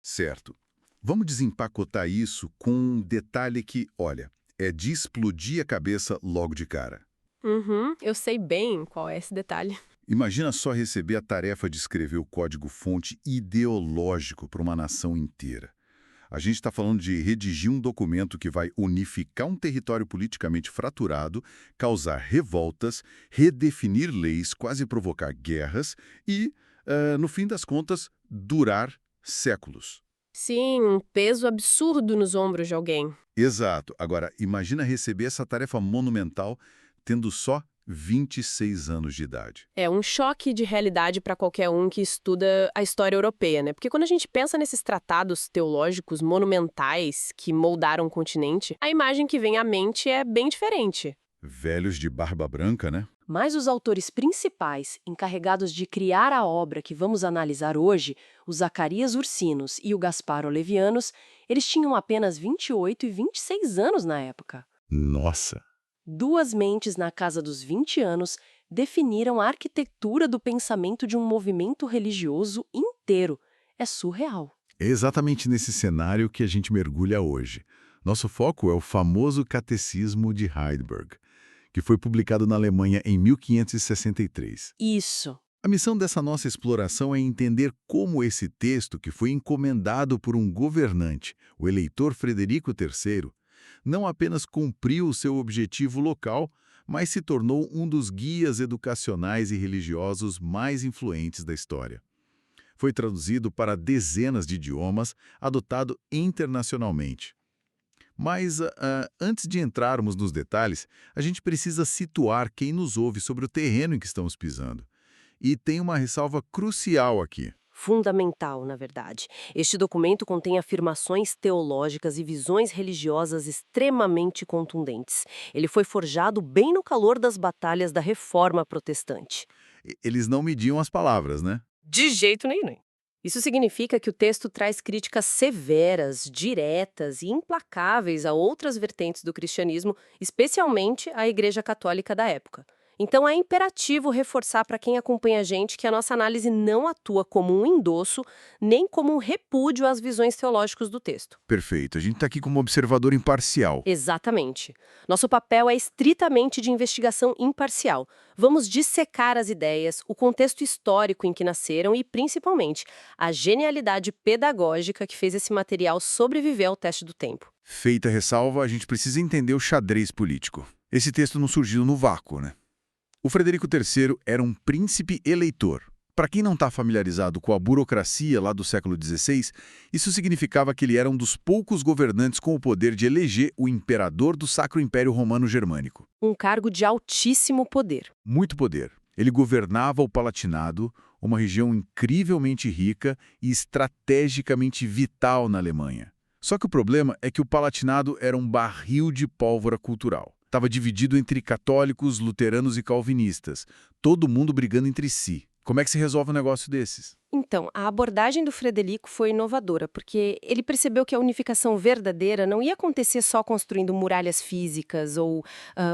Certo. Vamos desempacotar isso com um detalhe que, olha, é de explodir a cabeça logo de cara. Uhum, eu sei bem qual é esse detalhe. Imagina só receber a tarefa de escrever o código-fonte ideológico para uma nação inteira. A gente está falando de redigir um documento que vai unificar um território politicamente fraturado, causar revoltas, redefinir leis, quase provocar guerras e, no fim das contas, durar séculos. Sim, um peso absurdo nos ombros de alguém. Exato. Agora, imagina receber essa tarefa monumental tendo só 26 anos de idade. É um choque de realidade para qualquer um que estuda a história europeia, né? Porque quando a gente pensa nesses tratados teológicos monumentais que moldaram o continente, a imagem que vem à mente é bem diferente. Velhos de barba branca, né? Mas os autores principais, encarregados de criar a obra que vamos analisar hoje, o Zacarias Ursinos e o Gaspar Olevianos, eles tinham apenas 28 e 26 anos na época. Nossa! Duas mentes na casa dos 20 anos definiram a arquitetura do pensamento de um movimento religioso inteiro. É surreal. É exatamente nesse cenário que a gente mergulha hoje. Nosso foco é o famoso Catecismo de Heidelberg, que foi publicado na Alemanha em 1563. Isso. A missão dessa nossa exploração é entender como esse texto, que foi encomendado por um governante, o eleitor Frederico III, não apenas cumpriu o seu objetivo local, mas se tornou um dos guias educacionais e religiosos mais influentes da história. Foi traduzido para dezenas de idiomas, adotado internacionalmente. Mas, antes de entrarmos nos detalhes, a gente precisa situar quem nos ouve sobre o terreno em que estamos pisando. E tem uma ressalva crucial aqui. Fundamental, na verdade. Este documento contém afirmações teológicas e visões religiosas extremamente contundentes. Ele foi forjado bem no calor das batalhas da Reforma Protestante. Eles não mediam as palavras, né? De jeito nenhum. Isso significa que o texto traz críticas severas, diretas e implacáveis a outras vertentes do cristianismo, especialmente à Igreja Católica da época. Então é imperativo reforçar para quem acompanha a gente que a nossa análise não atua como um endosso, nem como um repúdio às visões teológicas do texto. Perfeito. A gente está aqui como observador imparcial. Exatamente. Nosso papel é estritamente de investigação imparcial. Vamos dissecar as ideias, o contexto histórico em que nasceram e, principalmente, a genialidade pedagógica que fez esse material sobreviver ao teste do tempo. Feita a ressalva, a gente precisa entender o xadrez político. Esse texto não surgiu no vácuo, né? O Frederico III era um príncipe eleitor. Para quem não está familiarizado com a burocracia lá do século XVI, isso significava que ele era um dos poucos governantes com o poder de eleger o imperador do Sacro Império Romano Germânico. Um cargo de altíssimo poder. Muito poder. Ele governava o Palatinado, uma região incrivelmente rica e estrategicamente vital na Alemanha. Só que o problema é que o Palatinado era um barril de pólvora cultural. Estava dividido entre católicos, luteranos e calvinistas, todo mundo brigando entre si. Como é que se resolve um negócio desses? Então, a abordagem do Frederico foi inovadora, porque ele percebeu que a unificação verdadeira não ia acontecer só construindo muralhas físicas ou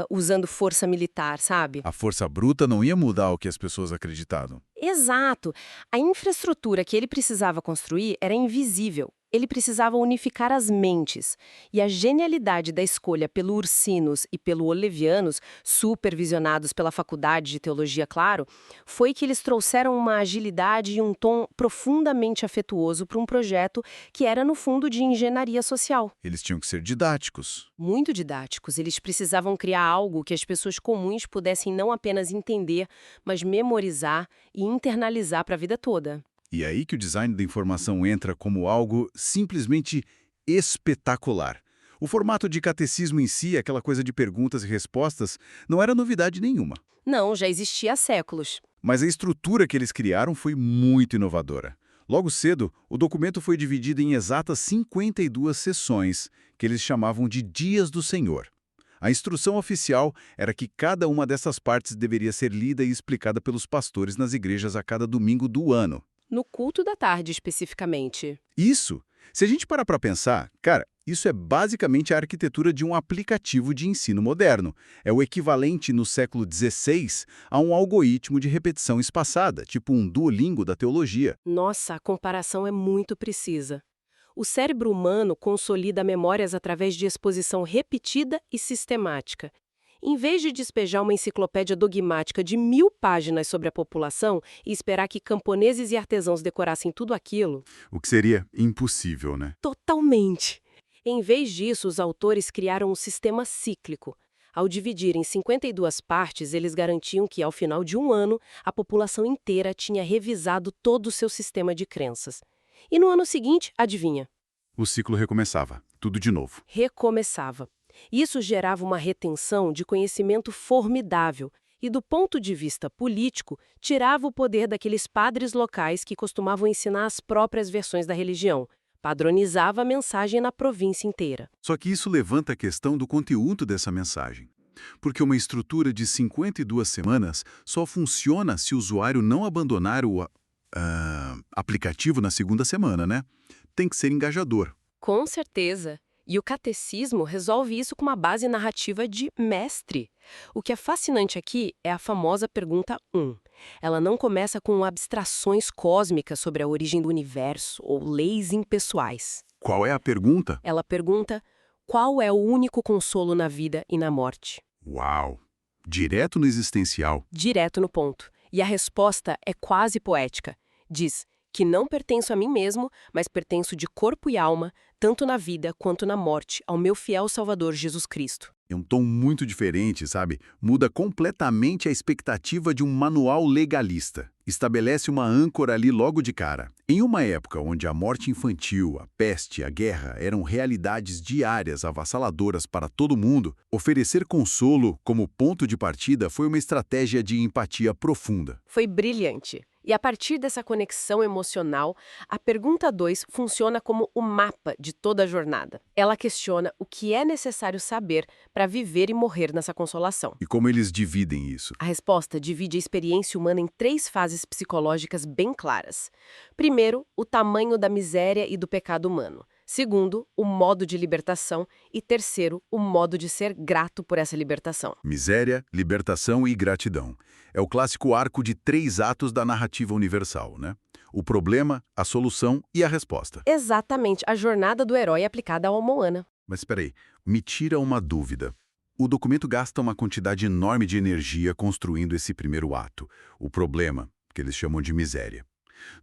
usando força militar, sabe? A força bruta não ia mudar o que as pessoas acreditavam. Exato. A infraestrutura que ele precisava construir era invisível. Ele precisava unificar as mentes. E a genialidade da escolha pelo Ursinos e pelo Olevianos, supervisionados pela Faculdade de Teologia, claro, foi que eles trouxeram uma agilidade e um tom profundamente afetuoso para um projeto que era, no fundo, de engenharia social. Eles tinham que ser didáticos. Muito didáticos, eles precisavam criar algo que as pessoas comuns pudessem não apenas entender, mas memorizar e internalizar para a vida toda. E é aí que o design da informação entra como algo simplesmente espetacular. O formato de catecismo em si, aquela coisa de perguntas e respostas, não era novidade nenhuma. Não, já existia há séculos. Mas a estrutura que eles criaram foi muito inovadora. Logo cedo, o documento foi dividido em exatas 52 seções, que eles chamavam de Dias do Senhor. A instrução oficial era que cada uma dessas partes deveria ser lida e explicada pelos pastores nas igrejas a cada domingo do ano. No culto da tarde, especificamente. Isso! Se a gente parar para pensar, cara, isso é basicamente a arquitetura de um aplicativo de ensino moderno. É o equivalente no século XVI a um algoritmo de repetição espaçada, tipo um Duolingo da teologia. Nossa, a comparação é muito precisa. O cérebro humano consolida memórias através de exposição repetida e sistemática. Em vez de despejar uma enciclopédia dogmática de 1000 páginas sobre a população e esperar que camponeses e artesãos decorassem tudo aquilo, O que seria impossível, né? totalmente. Em vez disso, os autores criaram um sistema cíclico. Ao dividir em 52 partes, eles garantiam que, ao final de um ano, a população inteira tinha revisado todo o seu sistema de crenças. E no ano seguinte, adivinha? O ciclo recomeçava, tudo de novo. Recomeçava. Isso gerava uma retenção de conhecimento formidável e, do ponto de vista político, tirava o poder daqueles padres locais que costumavam ensinar as próprias versões da religião. Padronizava a mensagem na província inteira. Só que isso levanta a questão do conteúdo dessa mensagem. Porque uma estrutura de 52 semanas só funciona se o usuário não abandonar o aplicativo na segunda semana, né? Tem que ser engajador. Com certeza. E o catecismo resolve isso com uma base narrativa de mestre. O que é fascinante aqui é a famosa pergunta 1. Ela não começa com abstrações cósmicas sobre a origem do universo ou leis impessoais. Qual é a pergunta? Ela pergunta: qual é o único consolo na vida e na morte? Uau! Direto no existencial. Direto no ponto. E a resposta é quase poética. Diz que não pertenço a mim mesmo, mas pertenço de corpo e alma, tanto na vida quanto na morte, ao meu fiel Salvador Jesus Cristo. É um tom muito diferente, sabe? Muda completamente a expectativa de um manual legalista. Estabelece uma âncora ali logo de cara. Em uma época onde a morte infantil, a peste, a guerra eram realidades diárias avassaladoras para todo mundo, oferecer consolo como ponto de partida foi uma estratégia de empatia profunda. Foi brilhante. E a partir dessa conexão emocional, a pergunta 2 funciona como o mapa de toda a jornada. Ela questiona o que é necessário saber para viver e morrer nessa consolação. E como eles dividem isso? A resposta divide a experiência humana em 3 fases psicológicas bem claras. Primeiro, o tamanho da miséria e do pecado humano. Segundo, o modo de libertação. E terceiro, o modo de ser grato por essa libertação. Miséria, libertação e gratidão. É o clássico arco de 3 atos da narrativa universal, né? O problema, a solução e a resposta. Exatamente, a jornada do herói aplicada ao Moana. Mas espera aí, me tira uma dúvida. O documento gasta uma quantidade enorme de energia construindo esse primeiro ato, o problema, que eles chamam de miséria.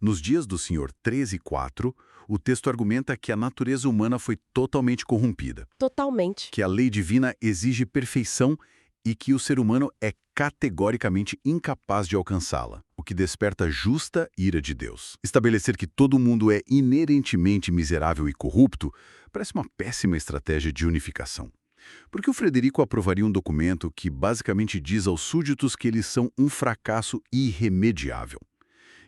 Nos dias do Senhor 13:4, o texto argumenta que a natureza humana foi totalmente corrompida, Totalmente. que a lei divina exige perfeição e que o ser humano é categoricamente incapaz de alcançá-la, o que desperta justa ira de Deus. Estabelecer que todo mundo é inerentemente miserável e corrupto parece uma péssima estratégia de unificação. Porque o Frederico aprovaria um documento que basicamente diz aos súditos que eles são um fracasso irremediável.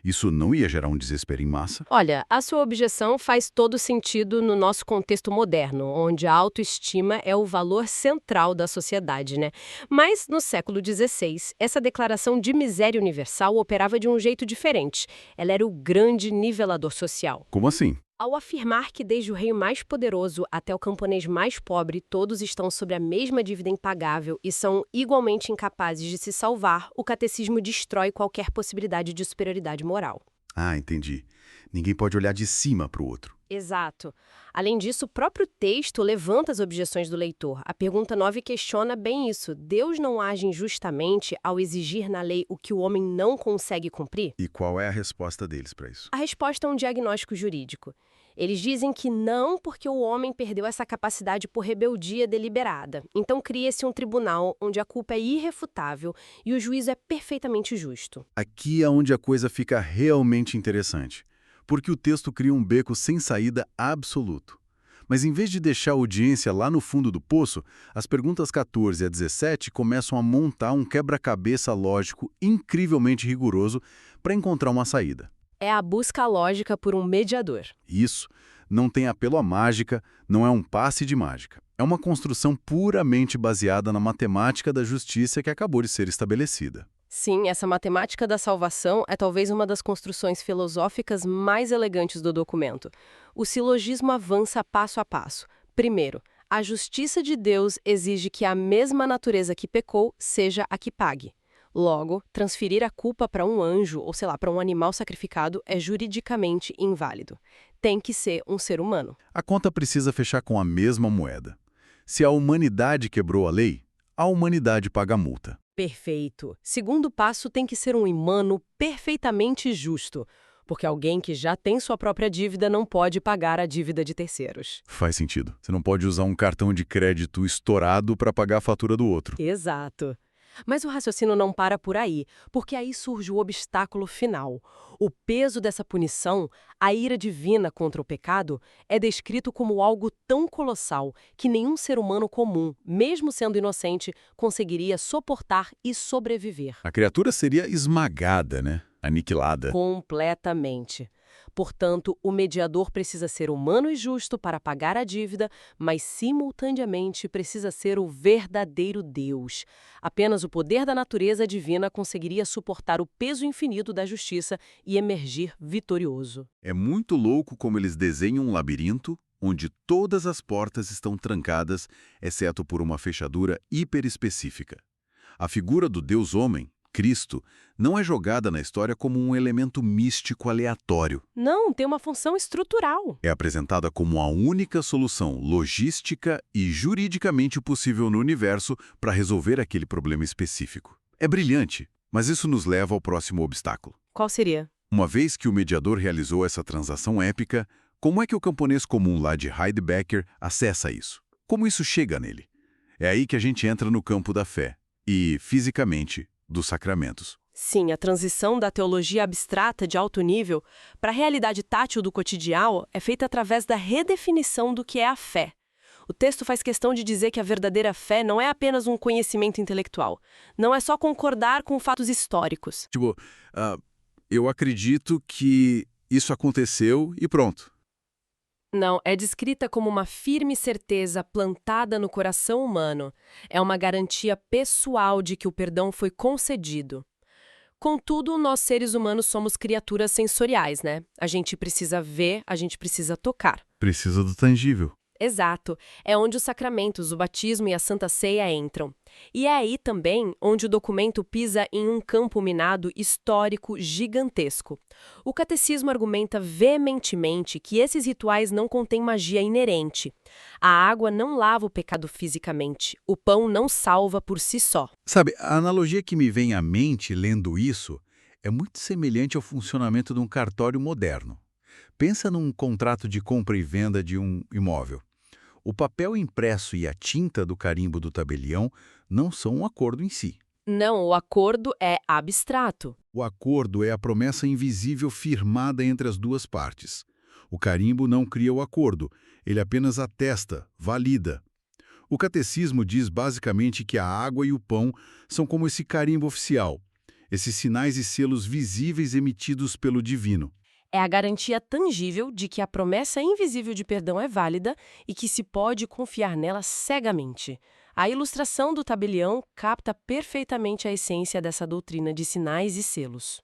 Isso não ia gerar um desespero em massa? Olha, a sua objeção faz todo sentido no nosso contexto moderno, onde a autoestima é o valor central da sociedade, né? Mas, no século XVI, essa declaração de miséria universal operava de um jeito diferente. Ela era o grande nivelador social. Como assim? Ao afirmar que desde o rei mais poderoso até o camponês mais pobre, todos estão sob a mesma dívida impagável e são igualmente incapazes de se salvar, o catecismo destrói qualquer possibilidade de superioridade moral. Ah, entendi. Ninguém pode olhar de cima para o outro. Exato. Além disso, o próprio texto levanta as objeções do leitor. A pergunta 9 questiona bem isso. Deus não age injustamente ao exigir na lei o que o homem não consegue cumprir? E qual é a resposta deles para isso? A resposta é um diagnóstico jurídico. Eles dizem que não porque o homem perdeu essa capacidade por rebeldia deliberada. Então cria-se um tribunal onde a culpa é irrefutável e o juízo é perfeitamente justo. Aqui é onde a coisa fica realmente interessante, porque o texto cria um beco sem saída absoluto. Mas em vez de deixar a audiência lá no fundo do poço, as perguntas 14 a 17 começam a montar um quebra-cabeça lógico incrivelmente rigoroso para encontrar uma saída. É a busca lógica por um mediador. Isso não tem apelo à mágica, não é um passe de mágica. É uma construção puramente baseada na matemática da justiça que acabou de ser estabelecida. Sim, essa matemática da salvação é talvez uma das construções filosóficas mais elegantes do documento. O silogismo avança passo a passo. Primeiro, a justiça de Deus exige que a mesma natureza que pecou seja a que pague. Logo, transferir a culpa para um anjo ou, sei lá, para um animal sacrificado é juridicamente inválido. tem que ser um ser humano. A conta precisa fechar com a mesma moeda. Se a humanidade quebrou a lei, a humanidade paga a multa. Perfeito. Segundo passo tem que ser um humano perfeitamente justo, porque alguém que já tem sua própria dívida não pode pagar a dívida de terceiros. Faz sentido. Você não pode usar um cartão de crédito estourado para pagar a fatura do outro. Exato. Mas o raciocínio não para por aí, porque aí surge o obstáculo final. O peso dessa punição, a ira divina contra o pecado, é descrito como algo tão colossal que nenhum ser humano comum, mesmo sendo inocente, conseguiria suportar e sobreviver. A criatura seria esmagada, né? Aniquilada. Completamente. Portanto, o mediador precisa ser humano e justo para pagar a dívida, mas simultaneamente precisa ser o verdadeiro Deus. Apenas o poder da natureza divina conseguiria suportar o peso infinito da justiça e emergir vitorioso. É muito louco como eles desenham um labirinto onde todas as portas estão trancadas, exceto por uma fechadura hiperespecífica. A figura do Deus-homem, Cristo, não é jogada na história como um elemento místico aleatório. Não, tem uma função estrutural. É apresentada como a única solução logística e juridicamente possível no universo para resolver aquele problema específico. É brilhante, mas isso nos leva ao próximo obstáculo. Qual seria? Uma vez que o mediador realizou essa transação épica, como é que o camponês comum lá de Heidbecker acessa isso? Como isso chega nele? É aí que a gente entra no campo da fé e, fisicamente, dos sacramentos. Sim, a transição da teologia abstrata de alto nível para a realidade tátil do cotidiano é feita através da redefinição do que é a fé. O texto faz questão de dizer que a verdadeira fé não é apenas um conhecimento intelectual. Não é só concordar com fatos históricos. Eu acredito que isso aconteceu e pronto. Não, é descrita como uma firme certeza plantada no coração humano. É uma garantia pessoal de que o perdão foi concedido. Contudo, nós seres humanos somos criaturas sensoriais, né? A gente precisa ver, a gente precisa tocar. Precisa do tangível. Exato. É onde os sacramentos, o batismo e a Santa Ceia entram. E é aí também onde o documento pisa em um campo minado histórico gigantesco. O catecismo argumenta veementemente que esses rituais não contêm magia inerente. A água não lava o pecado fisicamente. O pão não salva por si só. Sabe, a analogia que me vem à mente lendo isso é muito semelhante ao funcionamento de um cartório moderno. Pensa num contrato de compra e venda de um imóvel. O papel impresso e a tinta do carimbo do tabelião não são um acordo em si. Não, o acordo é abstrato. O acordo é a promessa invisível firmada entre as duas partes. O carimbo não cria o acordo, ele apenas atesta, valida. O catecismo diz basicamente que a água e o pão são como esse carimbo oficial, esses sinais e selos visíveis emitidos pelo divino. É a garantia tangível de que a promessa invisível de perdão é válida e que se pode confiar nela cegamente. A ilustração do tabelião capta perfeitamente a essência dessa doutrina de sinais e selos.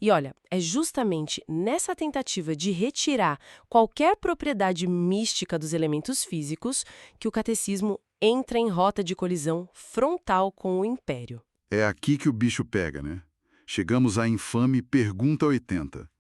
E olha, é justamente nessa tentativa de retirar qualquer propriedade mística dos elementos físicos que o catecismo entra em rota de colisão frontal com o império. É aqui que o bicho pega, né? Chegamos à infame Pergunta 80.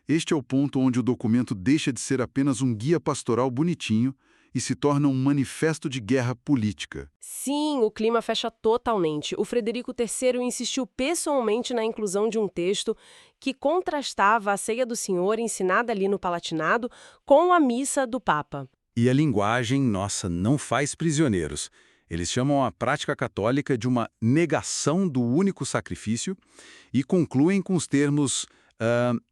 Este é o ponto onde o documento deixa de ser apenas um guia pastoral bonitinho e se torna um manifesto de guerra política. Sim, o clima fecha totalmente. O Frederico III insistiu pessoalmente na inclusão de um texto que contrastava a ceia do Senhor ensinada ali no Palatinado com a missa do Papa. E a linguagem, nossa, não faz prisioneiros. Eles chamam a prática católica de uma negação do único sacrifício e concluem com os termos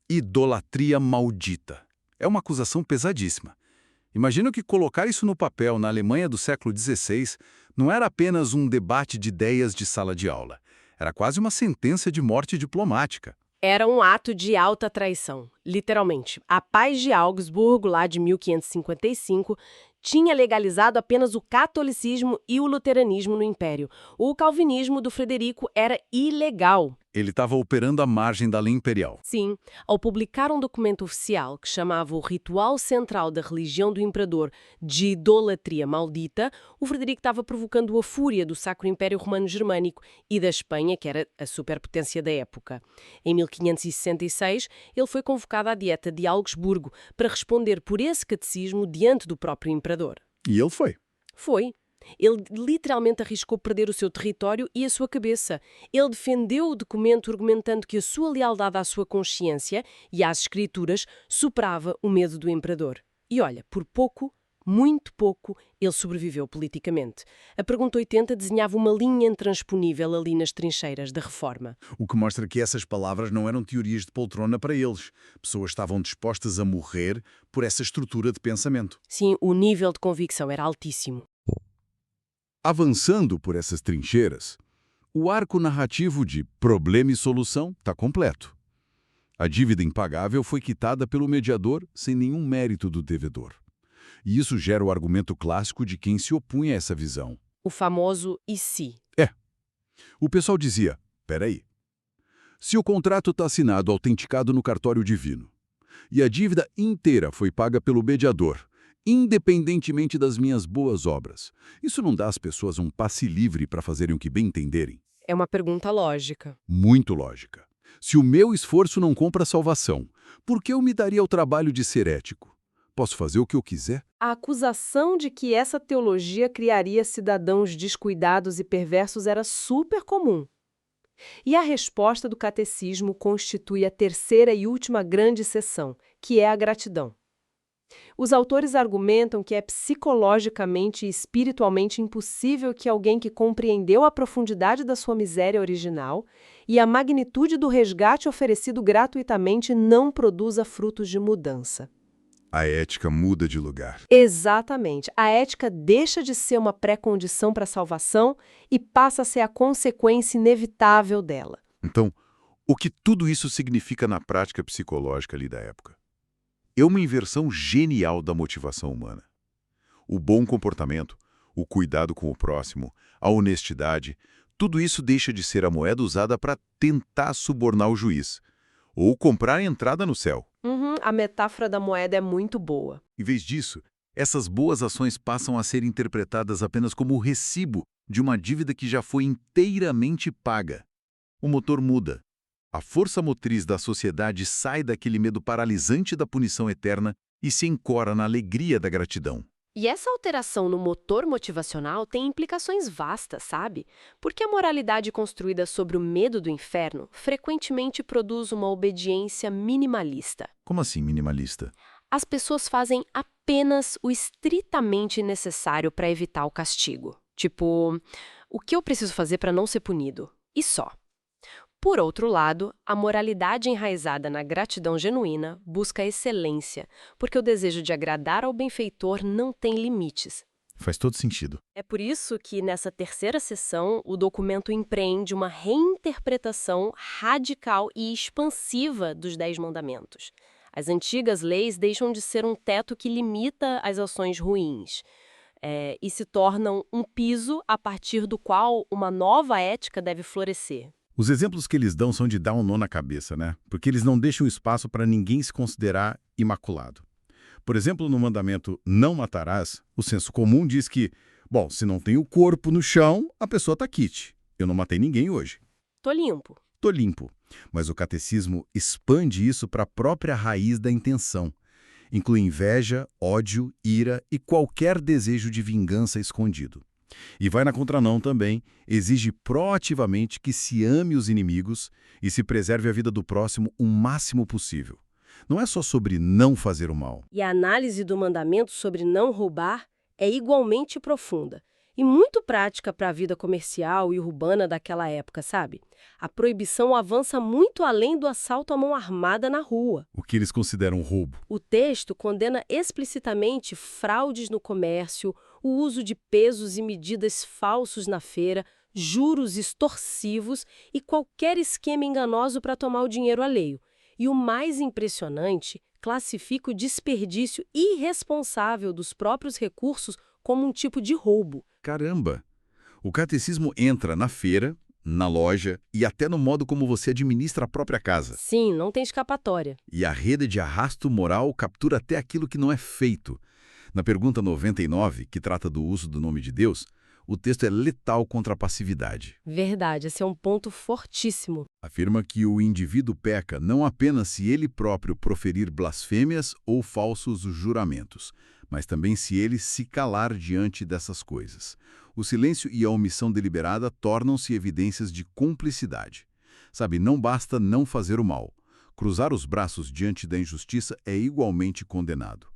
idolatria maldita. É uma acusação pesadíssima. Imagino que colocar isso no papel na Alemanha do século XVI não era apenas um debate de ideias de sala de aula. Era quase uma sentença de morte diplomática. Era um ato de alta traição, literalmente. A Paz de Augsburgo, lá de 1555, tinha legalizado apenas o catolicismo e o luteranismo no Império. O calvinismo do Frederico era ilegal. Ele estava operando à margem da lei imperial. Sim, ao publicar um documento oficial que chamava o Ritual Central da Religião do Imperador de Idolatria Maldita, o Frederico estava provocando a fúria do Sacro Império Romano Germânico e da Espanha, que era a superpotência da época. Em 1566, ele foi convocado convocado à Dieta de Augsburgo para responder por esse catecismo diante do próprio imperador. E ele foi. Foi. Ele literalmente arriscou perder o seu território e a sua cabeça. Ele defendeu o documento argumentando que a sua lealdade à sua consciência e às escrituras superava o medo do imperador. E olha, por pouco, muito pouco, ele sobreviveu politicamente. A Pergunta 80 desenhava uma linha intransponível ali nas trincheiras da Reforma. O que mostra que essas palavras não eram teorias de poltrona para eles. Pessoas estavam dispostas a morrer por essa estrutura de pensamento. Sim, o nível de convicção era altíssimo. Avançando por essas trincheiras, o arco narrativo de problema e solução está completo. A dívida impagável foi quitada pelo mediador sem nenhum mérito do devedor. E isso gera o argumento clássico de quem se opunha a essa visão. O famoso e se. O pessoal dizia, peraí, se o contrato está assinado autenticado no cartório divino e a dívida inteira foi paga pelo mediador, independentemente das minhas boas obras, isso não dá às pessoas um passe livre para fazerem o que bem entenderem? É uma pergunta lógica. Muito lógica. Se o meu esforço não compra a salvação, por que eu me daria o trabalho de ser ético? Posso fazer o que eu quiser? A acusação de que essa teologia criaria cidadãos descuidados e perversos era super comum. E a resposta do catecismo constitui a terceira e última grande seção, que é a gratidão. Os autores argumentam que é psicologicamente e espiritualmente impossível que alguém que compreendeu a profundidade da sua miséria original e a magnitude do resgate oferecido gratuitamente não produza frutos de mudança. A ética muda de lugar. Exatamente. A ética deixa de ser uma pré-condição para a salvação e passa a ser a consequência inevitável dela. Então, o que tudo isso significa na prática psicológica ali da época? É uma inversão genial da motivação humana. O bom comportamento, o cuidado com o próximo, a honestidade, tudo isso deixa de ser a moeda usada para tentar subornar o juiz ou comprar a entrada no céu. A metáfora da moeda é muito boa. Em vez disso, essas boas ações passam a ser interpretadas apenas como o recibo de uma dívida que já foi inteiramente paga. O motor muda. A força motriz da sociedade sai daquele medo paralisante da punição eterna e se encora na alegria da gratidão. E essa alteração no motor motivacional tem implicações vastas, sabe? Porque a moralidade construída sobre o medo do inferno frequentemente produz uma obediência minimalista. Como assim minimalista? As pessoas fazem apenas o estritamente necessário para evitar o castigo. Tipo, o que eu preciso fazer para não ser punido? E só. Por outro lado, a moralidade enraizada na gratidão genuína busca a excelência, porque o desejo de agradar ao benfeitor não tem limites. Faz todo sentido. É por isso que, nessa terceira sessão, o documento empreende uma reinterpretação radical e expansiva dos 10 mandamentos. As antigas leis deixam de ser um teto que limita as ações ruins, e se tornam um piso a partir do qual uma nova ética deve florescer. Os exemplos que eles dão são de dar um nó na cabeça, né? Porque eles não deixam espaço para ninguém se considerar imaculado. Por exemplo, no mandamento não matarás, o senso comum diz que, bom, se não tem o corpo no chão, a pessoa tá quite. Eu não matei ninguém hoje. Tô limpo. Tô limpo. Mas o catecismo expande isso para a própria raiz da intenção. Inclui inveja, ódio, ira e qualquer desejo de vingança escondido. E vai na contramão também, exige proativamente que se ame os inimigos e se preserve a vida do próximo o máximo possível. Não é só sobre não fazer o mal. E a análise do mandamento sobre não roubar é igualmente profunda e muito prática para a vida comercial e urbana daquela época, sabe? A proibição avança muito além do assalto à mão armada na rua. O que eles consideram roubo. O texto condena explicitamente fraudes no comércio, o uso de pesos e medidas falsos na feira, juros extorsivos e qualquer esquema enganoso para tomar o dinheiro alheio. E o mais impressionante, classifica o desperdício irresponsável dos próprios recursos como um tipo de roubo. Caramba! O catecismo entra na feira, na loja e até no modo como você administra a própria casa. Sim, não tem escapatória. E a rede de arrasto moral captura até aquilo que não é feito. Na pergunta 99, que trata do uso do nome de Deus, o texto é letal contra a passividade. Verdade, esse é um ponto fortíssimo. Afirma que o indivíduo peca não apenas se ele próprio proferir blasfêmias ou falsos juramentos, mas também se ele se calar diante dessas coisas. O silêncio e a omissão deliberada tornam-se evidências de cumplicidade. Sabe, não basta não fazer o mal. Cruzar os braços diante da injustiça é igualmente condenado.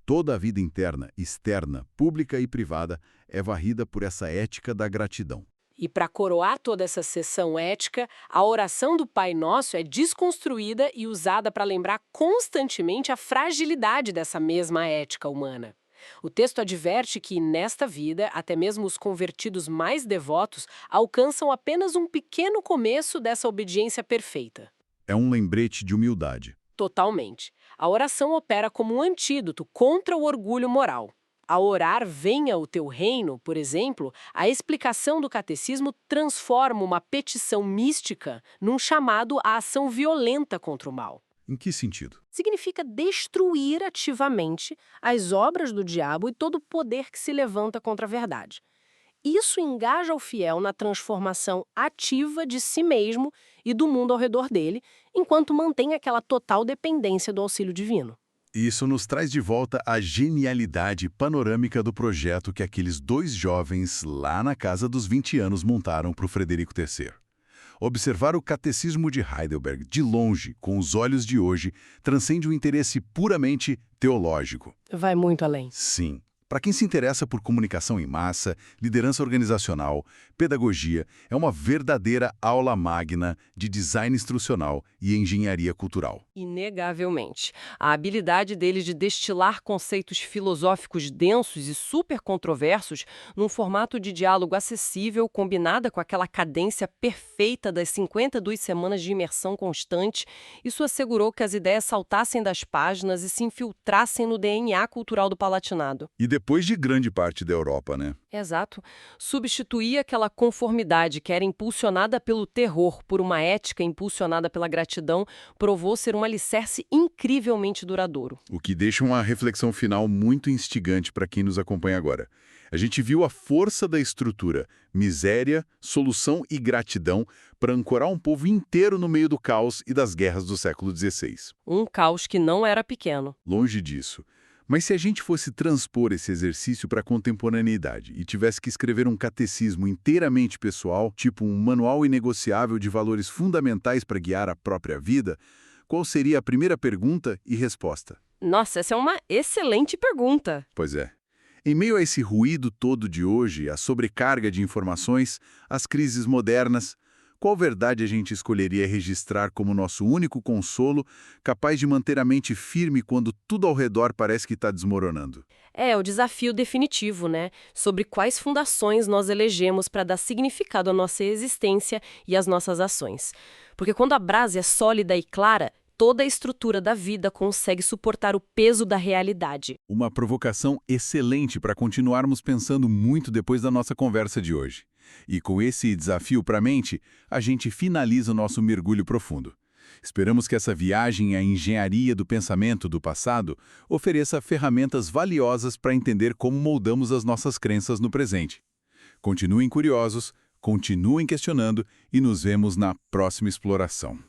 Toda a vida interna, externa, pública e privada é varrida por essa ética da gratidão. E para coroar toda essa sessão ética, a oração do Pai Nosso é desconstruída e usada para lembrar constantemente a fragilidade dessa mesma ética humana. O texto adverte que, nesta vida, até mesmo os convertidos mais devotos alcançam apenas um pequeno começo dessa obediência perfeita. É um lembrete de humildade. Totalmente. A oração opera como um antídoto contra o orgulho moral. Ao orar venha o teu reino, por exemplo, a explicação do catecismo transforma uma petição mística num chamado à ação violenta contra o mal. Em que sentido? Significa destruir ativamente as obras do diabo e todo o poder que se levanta contra a verdade. Isso engaja o fiel na transformação ativa de si mesmo e do mundo ao redor dele, enquanto mantém aquela total dependência do auxílio divino. Isso nos traz de volta a genialidade panorâmica do projeto que aqueles dois jovens lá na casa dos 20 anos montaram para o Frederico III. Observar o catecismo de Heidelberg de longe, com os olhos de hoje, transcende um interesse puramente teológico. Vai muito além. Sim. Para quem se interessa por comunicação em massa, liderança organizacional, pedagogia, é uma verdadeira aula magna de design instrucional e engenharia cultural. Inegavelmente. A habilidade deles de destilar conceitos filosóficos densos e super controversos num formato de diálogo acessível, combinada com aquela cadência perfeita das 52 semanas de imersão constante, isso assegurou que as ideias saltassem das páginas e se infiltrassem no DNA cultural do Palatinado. E depois de grande parte da Europa, né? Exato. Substituir aquela conformidade que era impulsionada pelo terror por uma ética impulsionada pela gratidão provou ser um alicerce incrivelmente duradouro. O que deixa uma reflexão final muito instigante para quem nos acompanha agora. A gente viu a força da estrutura, miséria, solução e gratidão para ancorar um povo inteiro no meio do caos e das guerras do século XVI. Um caos que não era pequeno. Longe disso. Mas se a gente fosse transpor esse exercício para a contemporaneidade e tivesse que escrever um catecismo inteiramente pessoal, tipo um manual inegociável de valores fundamentais para guiar a própria vida, qual seria a primeira pergunta e resposta? Nossa, essa é uma excelente pergunta. Pois é. Em meio a esse ruído todo de hoje, a sobrecarga de informações, as crises modernas, qual verdade a gente escolheria registrar como nosso único consolo, capaz de manter a mente firme quando tudo ao redor parece que está desmoronando? É o desafio definitivo, né? Sobre quais fundações nós elegemos para dar significado à nossa existência e às nossas ações. Porque quando a base é sólida e clara, toda a estrutura da vida consegue suportar o peso da realidade. Uma provocação excelente para continuarmos pensando muito depois da nossa conversa de hoje. E com esse desafio para a mente, a gente finaliza o nosso mergulho profundo. Esperamos que essa viagem à engenharia do pensamento do passado ofereça ferramentas valiosas para entender como moldamos as nossas crenças no presente. Continuem curiosos, continuem questionando e nos vemos na próxima exploração.